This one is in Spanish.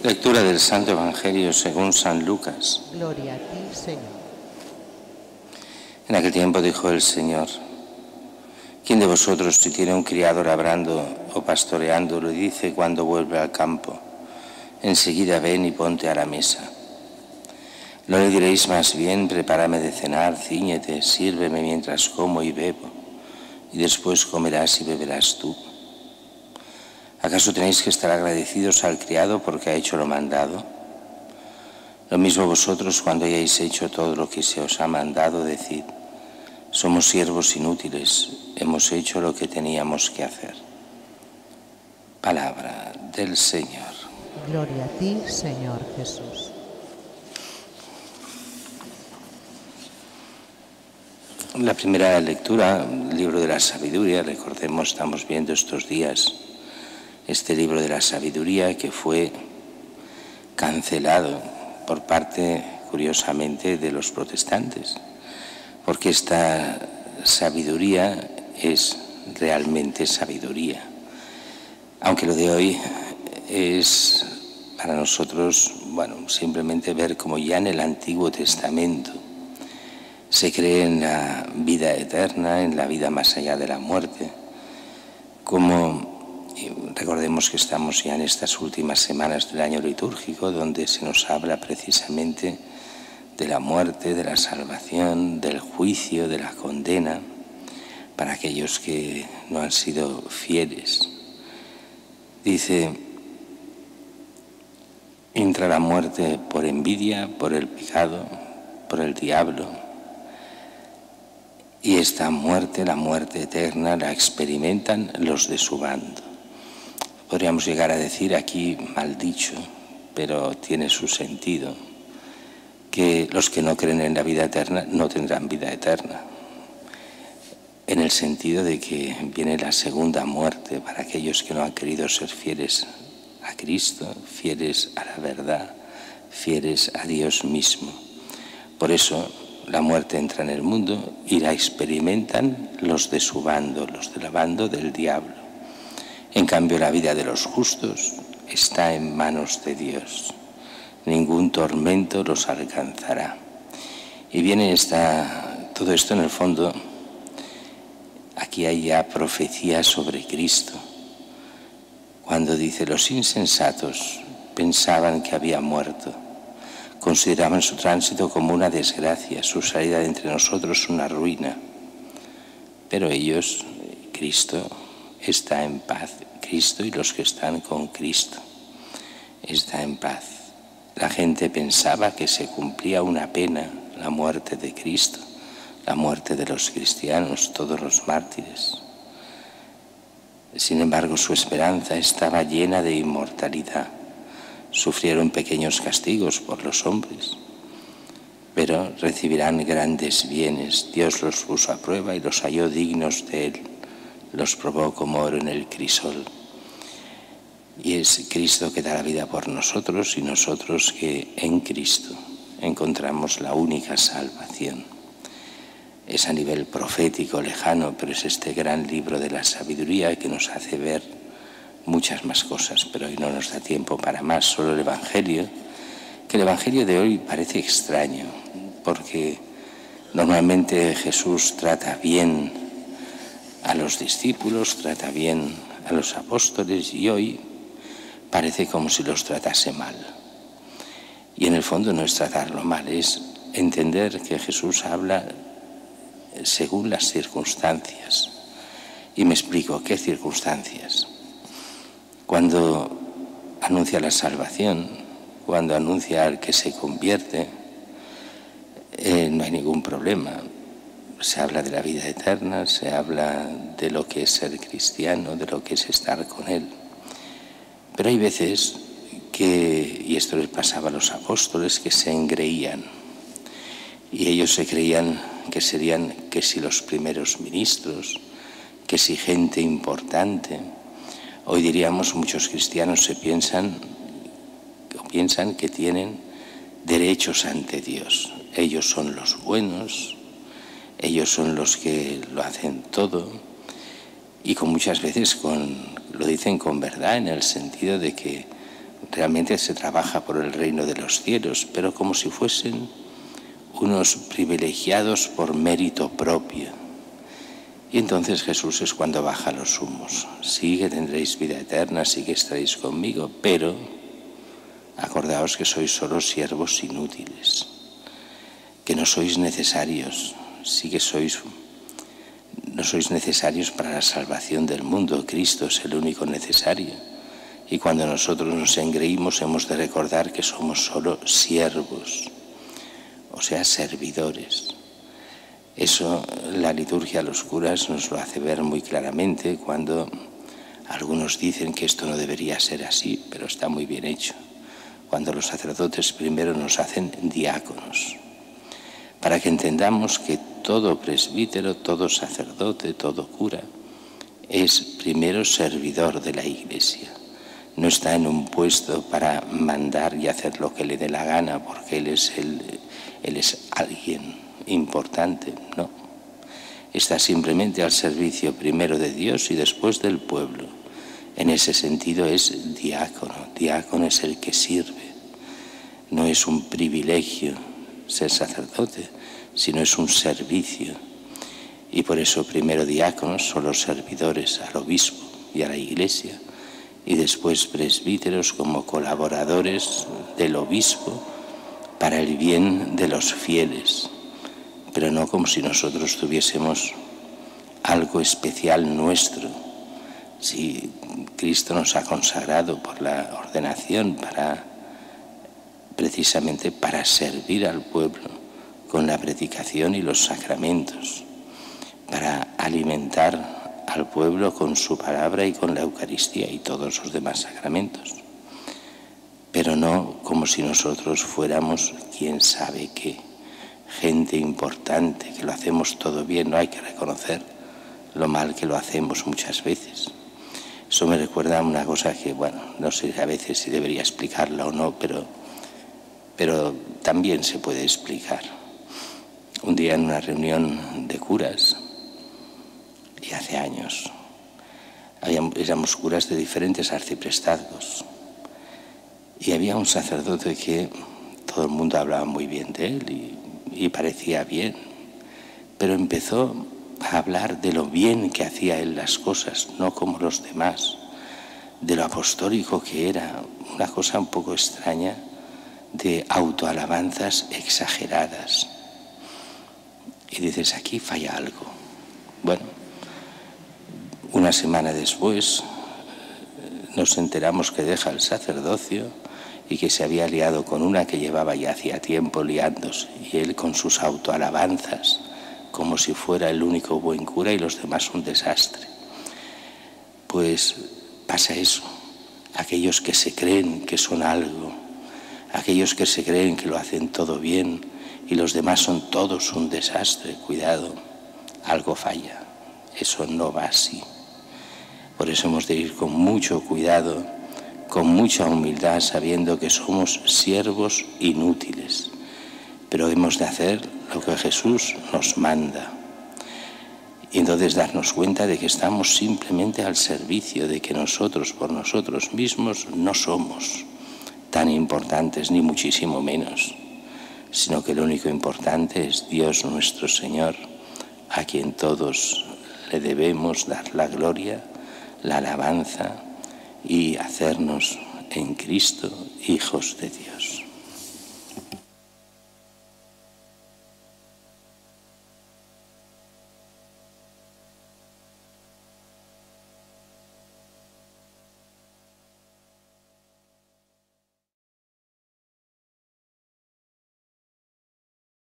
Lectura del Santo Evangelio según San Lucas. Gloria a ti, Señor. En aquel tiempo dijo el Señor: ¿Quién de vosotros, si tiene un criado labrando o pastoreando, le dice cuando vuelve al campo: enseguida ven y ponte a la mesa? ¿No le diréis más bien: prepárame de cenar, cíñete, sírveme mientras como y bebo, y después comerás y beberás tú? ¿Acaso tenéis que estar agradecidos al criado porque ha hecho lo mandado? Lo mismo vosotros, cuando hayáis hecho todo lo que se os ha mandado, decid: somos siervos inútiles, hemos hecho lo que teníamos que hacer. Palabra del Señor. Gloria a ti, Señor Jesús. La primera lectura, el libro de la sabiduría. Recordemos, estamos viendo estos días este libro de la sabiduría que fue cancelado por parte, curiosamente, de los protestantes, porque esta sabiduría es realmente sabiduría, aunque lo de hoy es para nosotros, simplemente ver como ya en el Antiguo Testamento se cree en la vida eterna, en la vida más allá de la muerte. Como recordemos que estamos ya en estas últimas semanas del año litúrgico, donde se nos habla precisamente de la muerte, de la salvación, del juicio, de la condena para aquellos que no han sido fieles. Dice: entra la muerte por envidia, por el pecado, por el diablo. Y esta muerte, la muerte eterna, la experimentan los de su bando. Podríamos llegar a decir aquí, mal dicho, pero tiene su sentido, que los que no creen en la vida eterna no tendrán vida eterna, en el sentido de que viene la segunda muerte para aquellos que no han querido ser fieles a Cristo, fieles a la verdad, fieles a Dios mismo. Por eso la muerte entra en el mundo y la experimentan los de su bando, los del bando del diablo. En cambio, la vida de los justos está en manos de Dios. Ningún tormento los alcanzará. Y viene todo esto en el fondo. Aquí hay ya profecía sobre Cristo, cuando dice: los insensatos pensaban que había muerto, consideraban su tránsito como una desgracia, su salida de entre nosotros una ruina. Pero ellos, Cristo está en paz. Cristo y los que están con Cristo está en paz. La gente pensaba que se cumplía una pena, la muerte de Cristo, la muerte de los cristianos, todos los mártires. Sin embargo, su esperanza estaba llena de inmortalidad. Sufrieron pequeños castigos por los hombres, pero recibirán grandes bienes. Dios los puso a prueba y los halló dignos de Él. Los probó como oro en el crisol. Y es Cristo que da la vida por nosotros y nosotros que en Cristo encontramos la única salvación. Es a nivel profético lejano, pero es este gran libro de la sabiduría que nos hace ver muchas más cosas, pero hoy no nos da tiempo para más, solo el Evangelio, que el Evangelio de hoy parece extraño, porque normalmente Jesús trata bien a los discípulos, trata bien a los apóstoles, y hoy parece como si los tratase mal. Y en el fondo no es tratarlo mal, es entender que Jesús habla según las circunstancias. Y me explico, ¿qué circunstancias? Cuando anuncia la salvación, cuando anuncia al que se convierte, no hay ningún problema. Se habla de la vida eterna, se habla de lo que es ser cristiano, de lo que es estar con Él. Pero hay veces que, y esto les pasaba a los apóstoles, que se engreían. Y ellos se creían que serían, que si los primeros ministros, que si gente importante. Hoy diríamos, muchos cristianos piensan que tienen derechos ante Dios. Ellos son los buenos, ellos son los que lo hacen todo. y con muchas veces lo dicen con verdad, en el sentido de que realmente se trabaja por el reino de los cielos, pero como si fuesen unos privilegiados por mérito propio. Y entonces Jesús es cuando baja los humos. Sí que tendréis vida eterna, sí que estaréis conmigo, pero acordaos que sois solo siervos inútiles, que no sois necesarios, sí que no sois necesarios para la salvación del mundo. Cristo es el único necesario. Y cuando nosotros nos engreímos hemos de recordar que somos solo siervos, o sea, servidores. Eso la liturgia, los curas nos lo hace ver muy claramente cuando algunos dicen que esto no debería ser así, pero está muy bien hecho. Cuando los sacerdotes primero nos hacen diáconos, para que entendamos que todo presbítero, todo sacerdote, todo cura es primero servidor de la Iglesia. No está en un puesto para mandar y hacer lo que le dé la gana, porque él es alguien importante, no. Está simplemente al servicio primero de Dios y después del pueblo. En ese sentido es diácono. Diácono es el que sirve. No es un privilegio ser sacerdote, sino es un servicio. Y por eso primero diáconos son los servidores al obispo y a la Iglesia, y después presbíteros como colaboradores del obispo para el bien de los fieles, pero no como si nosotros tuviésemos algo especial nuestro. Si Cristo nos ha consagrado por la ordenación precisamente para servir al pueblo con la predicación y los sacramentos, para alimentar al pueblo con su palabra y con la Eucaristía y todos los demás sacramentos, pero no como si nosotros fuéramos quién sabe qué, gente importante, que lo hacemos todo bien. No hay que reconocer lo mal que lo hacemos muchas veces. Eso me recuerda a una cosa que, bueno, no sé a veces si debería explicarla o no, pero también se puede explicar. Un día en una reunión de curas, y hace años, éramos curas de diferentes arciprestazgos, y había un sacerdote que todo el mundo hablaba muy bien de él y parecía bien, pero empezó a hablar de lo bien que hacía él las cosas, no como los demás, de lo apostólico que era, una cosa un poco extraña, de autoalabanzas exageradas. Y dices, aquí falla algo. Bueno, una semana después nos enteramos que deja el sacerdocio y que se había liado con una que llevaba ya hacía tiempo liándose, y él con sus autoalabanzas, como si fuera el único buen cura y los demás un desastre. Pues pasa eso. Aquellos que se creen que son algo, aquellos que se creen que lo hacen todo bien y los demás son todos un desastre, cuidado, algo falla. Eso no va así. Por eso hemos de ir con mucho cuidado, con mucha humildad, sabiendo que somos siervos inútiles, pero hemos de hacer lo que Jesús nos manda. Y entonces darnos cuenta de que estamos simplemente al servicio, de que nosotros por nosotros mismos no somos tan importantes, ni muchísimo menos, sino que lo único importante es Dios nuestro Señor, a quien todos le debemos dar la gloria, la alabanza y hacernos en Cristo hijos de Dios.